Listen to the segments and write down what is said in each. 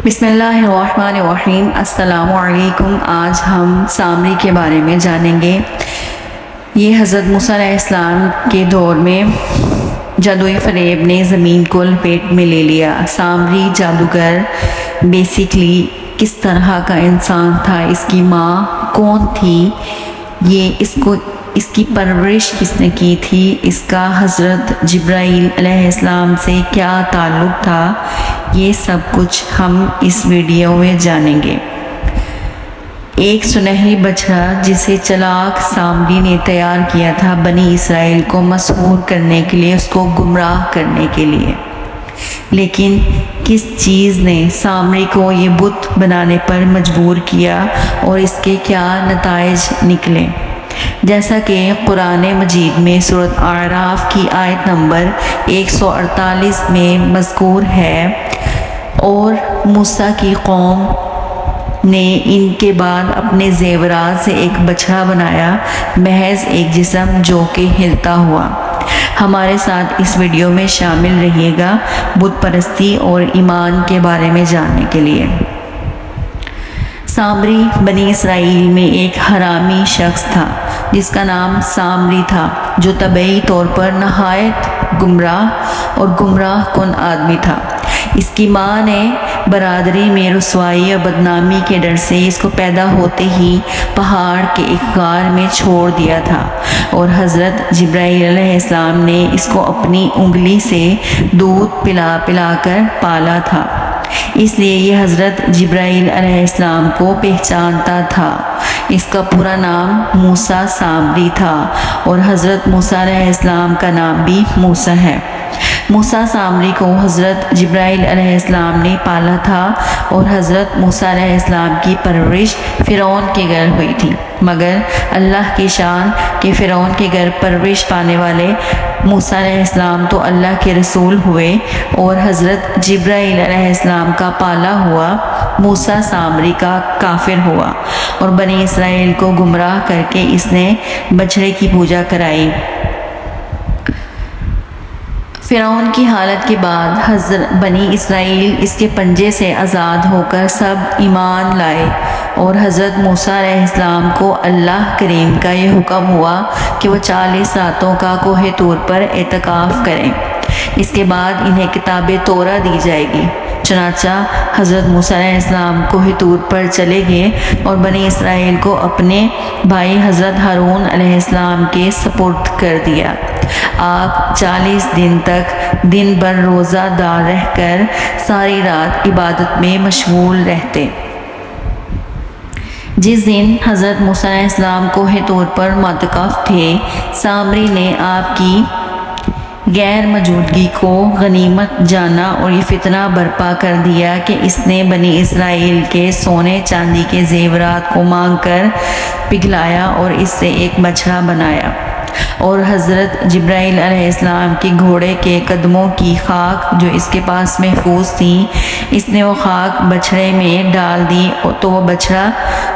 بسم اللہ الرحمن الرحیم۔ السلام علیکم۔ آج ہم سامری کے بارے میں جانیں گے۔ یہ حضرت موسیٰ علیہ السلام کے دور میں جادوئی فریب نے زمین کو لپیٹ میں لے لیا۔ سامری جادوگر بیسیکلی کس طرح کا انسان تھا، اس کی ماں کون تھی، اس کی پرورش کس نے کی تھی، اس کا حضرت جبرائیل علیہ السلام سے کیا تعلق تھا، یہ سب کچھ ہم اس ویڈیو میں جانیں گے۔ ایک سنہری بچڑا جسے چلاک سامری نے تیار کیا تھا بنی اسرائیل کو مسحور کرنے کے لیے، اس کو گمراہ کرنے کے لیے۔ لیکن کس چیز نے سامری کو یہ بت بنانے پر مجبور کیا اور اس کے کیا نتائج نکلے؟ جیسا کہ قرآن مجید میں سورۃ اعراف کی آیت نمبر 148 میں مذکور ہے، اور موسیٰ کی قوم نے ان کے بعد اپنے زیورات سے ایک بچڑا بنایا، محض ایک جسم جو کہ ہلتا ہوا۔ ہمارے ساتھ اس ویڈیو میں شامل رہیے گا بت پرستی اور ایمان کے بارے میں جاننے کے لیے۔ سامری بنی اسرائیل میں ایک حرامی شخص تھا جس کا نام سامری تھا، جو طبعی طور پر نہایت گمراہ کن آدمی تھا۔ اس کی ماں نے برادری میں رسوائی اور بدنامی کے ڈر سے اس کو پیدا ہوتے ہی پہاڑ کے ایک غار میں چھوڑ دیا تھا، اور حضرت جبرائیل علیہ السلام نے اس کو اپنی انگلی سے دودھ پلا پلا کر پالا تھا، اس لیے یہ حضرت جبرائیل علیہ السلام کو پہچانتا تھا۔ اس کا پورا نام موسیٰ سامری تھا، اور حضرت موسیٰ علیہ السلام کا نام بھی موسیٰ ہے۔ موسیٰ سامری کو حضرت جبرائیل علیہ السلام نے پالا تھا، اور حضرت موسیٰ علیہ السلام کی پرورش فرعون کے گھر ہوئی تھی، مگر اللہ کی شان کہ فرعون کے گھر پرورش پانے والے موسیٰ علیہ السلام تو اللہ کے رسول ہوئے، اور حضرت جبرائیل علیہ السلام کا پالا ہوا موسیٰ سامری کا کافر ہوا، اور بنی اسرائیل کو گمراہ کر کے اس نے بچڑے کی پوجا کرائی۔ فرعون کی حالت کے بعد حضرت بنی اسرائیل اس کے پنجے سے آزاد ہو کر سب ایمان لائے، اور حضرت موسیٰ علیہ السلام کو اللہ کریم کا یہ حکم ہوا کہ وہ 40 راتوں کا کوہ طور پر اعتکاف کریں۔ اس کے بعد انہیں کتاب توراہ دی جائے گی۔ چنانچہ حضرت موسیٰ علیہ السلام کوہ طور پر چلے گئے اور بنی اسرائیل کو اپنے بھائی حضرت ہارون علیہ السلام کے سپرد کر دیا۔ آپ 40 دن تک دن بھر روزہ دار رہ کر ساری رات عبادت میں مشغول رہتے۔ جس دن حضرت موسیٰ علیہ السلام کوہ طور پر معتکف تھے، سامری نے آپ کی غیر موجودگی کو غنیمت جانا اور یہ فتنہ برپا کر دیا کہ اس نے بنی اسرائیل کے سونے چاندی کے زیورات کو مانگ کر پگھلایا اور اس سے ایک بچڑا بنایا، اور حضرت جبرائیل علیہ السلام کے گھوڑے کے قدموں کی خاک جو اس کے پاس محفوظ تھی، اس نے وہ خاک بچڑے میں ڈال دی تو وہ بچڑا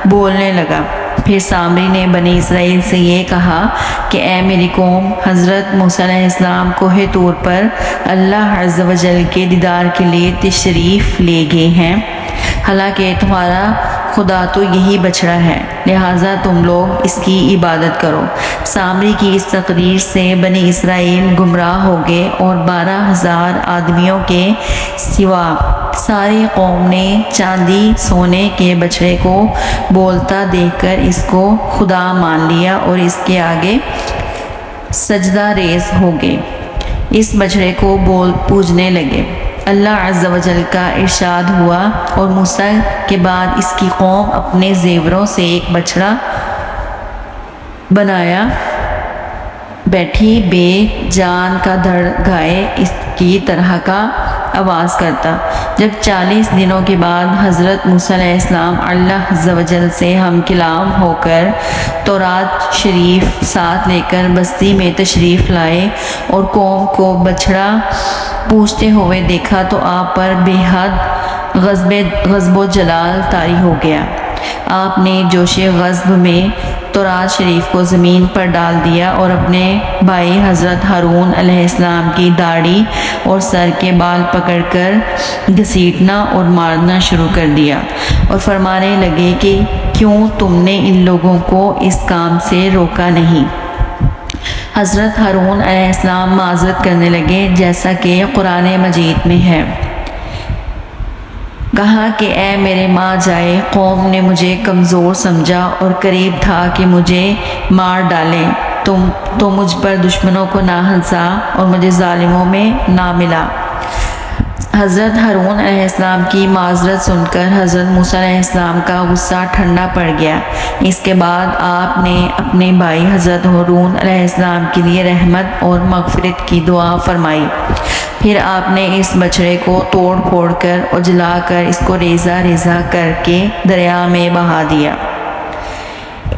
بولنے لگا۔ پھر سامری نے بنی اسرائیل سے یہ کہا کہ اے میری قوم، حضرت موسیٰ علیہ السلام کوہ طور پر اللہ عز و جل کے دیدار کے لیے تشریف لے گئے ہیں، حالانکہ تمہارا خدا تو یہی بچڑا ہے، لہٰذا تم لوگ اس کی عبادت کرو۔ سامری کی اس تقریر سے بنی اسرائیل گمراہ ہو گئے، اور 12,000 آدمیوں کے سوا ساری قوم نے چاندی سونے کے بچڑے کو بولتا دیکھ کر اس کو خدا مان لیا اور اس کے آگے سجدہ ریز ہو گئے، اس بچڑے کو پوجنے لگے۔ اللہ عز و جل کا ارشاد ہوا، اور موسیٰ کے بعد اس کی قوم اپنے زیوروں سے ایک بچڑا بنایا بیٹھی بے جان کا دھڑ گائے اس کی طرح کا آواز کرتا۔ جب 40 دنوں کے بعد حضرت موسیٰ علیہ السلام اللہ عز و جل سے ہم کلام ہو کر تورات شریف ساتھ لے کر بستی میں تشریف لائے اور قوم کو بچڑا پوجتے ہوئے دیکھا، تو آپ پر بے حد غضب و جلال طاری ہو گیا۔ آپ نے جوش غضب میں تورات شریف کو زمین پر ڈال دیا اور اپنے بھائی حضرت ہارون علیہ السلام کی داڑھی اور سر کے بال پکڑ کر گھسیٹنا اور مارنا شروع کر دیا، اور فرمانے لگے کہ کیوں تم نے ان لوگوں کو اس کام سے روکا نہیں؟ حضرت ہارون علیہ السلام معذرت کرنے لگے جیسا کہ قرآن مجید میں ہے، کہا کہ اے میرے ماں جائے، قوم نے مجھے کمزور سمجھا اور قریب تھا کہ مجھے مار ڈالیں، تو مجھ پر دشمنوں کو نہ ہنسا اور مجھے ظالموں میں نہ ملا۔ حضرت ہارون علیہ السلام کی معذرت سن کر حضرت موسیٰ علیہ السلام کا غصہ ٹھنڈا پڑ گیا۔ اس کے بعد آپ نے اپنے بھائی حضرت ہارون علیہ السلام کے لیے رحمت اور مغفرت کی دعا فرمائی۔ پھر آپ نے اس بچڑے کو توڑ پھوڑ کر اور جلا کر اس کو ریزہ ریزہ کر کے دریا میں بہا دیا۔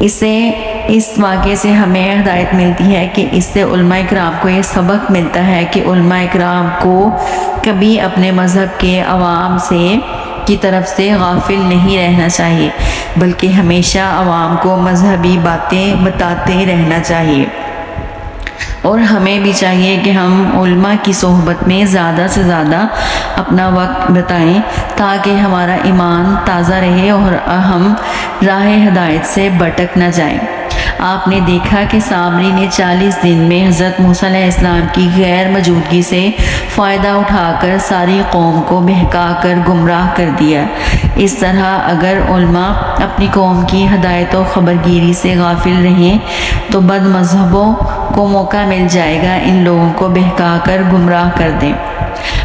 اس واقعے سے ہمیں ہدایت ملتی ہے کہ اس سے علماء کرام کو یہ سبق ملتا ہے کہ علماء کرام کو کبھی اپنے مذہب کے عوام کی طرف سے غافل نہیں رہنا چاہیے، بلکہ ہمیشہ عوام کو مذہبی باتیں بتاتے رہنا چاہیے۔ اور ہمیں بھی چاہیے کہ ہم علماء کی صحبت میں زیادہ سے زیادہ اپنا وقت بتائیں تاکہ ہمارا ایمان تازہ رہے اور ہم راہ ہدایت سے بھٹک نہ جائیں۔ آپ نے دیکھا کہ سامری نے 40 دن میں حضرت موسیٰ علیہ السلام کی غیر موجودگی سے فائدہ اٹھا کر ساری قوم کو بہکا کر گمراہ کر دیا۔ اس طرح اگر علماء اپنی قوم کی ہدایت و خبرگیری سے غافل رہیں تو بد مذہبوں کو موقع مل جائے گا ان لوگوں کو بہکا کر گمراہ کر دیں۔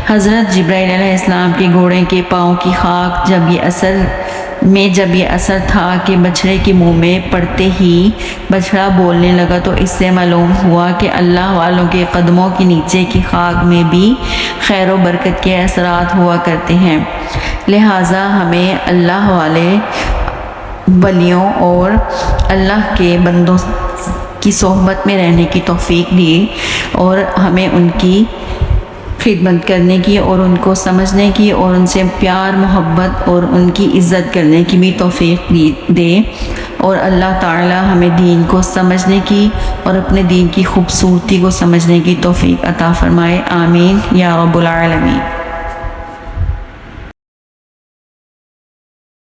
حضرت جبرائیل علیہ السلام کے گھوڑے کے پاؤں کی خاک جب یہ اثر تھا کہ بچڑے کے منہ میں پڑتے ہی بچڑا بولنے لگا، تو اس سے معلوم ہوا کہ اللہ والوں کے قدموں کے نیچے کی خاک میں بھی خیر و برکت کے اثرات ہوا کرتے ہیں۔ لہٰذا ہمیں اللہ والے ولیوں اور اللہ کے بندوں کی صحبت میں رہنے کی توفیق دی اور ہمیں ان کی خدمت کرنے کی اور ان کو سمجھنے کی اور ان سے پیار محبت اور ان کی عزت کرنے کی بھی توفیق دے، اور اللہ تعالی ہمیں دین کو سمجھنے کی اور اپنے دین کی خوبصورتی کو سمجھنے کی توفیق عطا فرمائے۔ آمین یا رب العالمین۔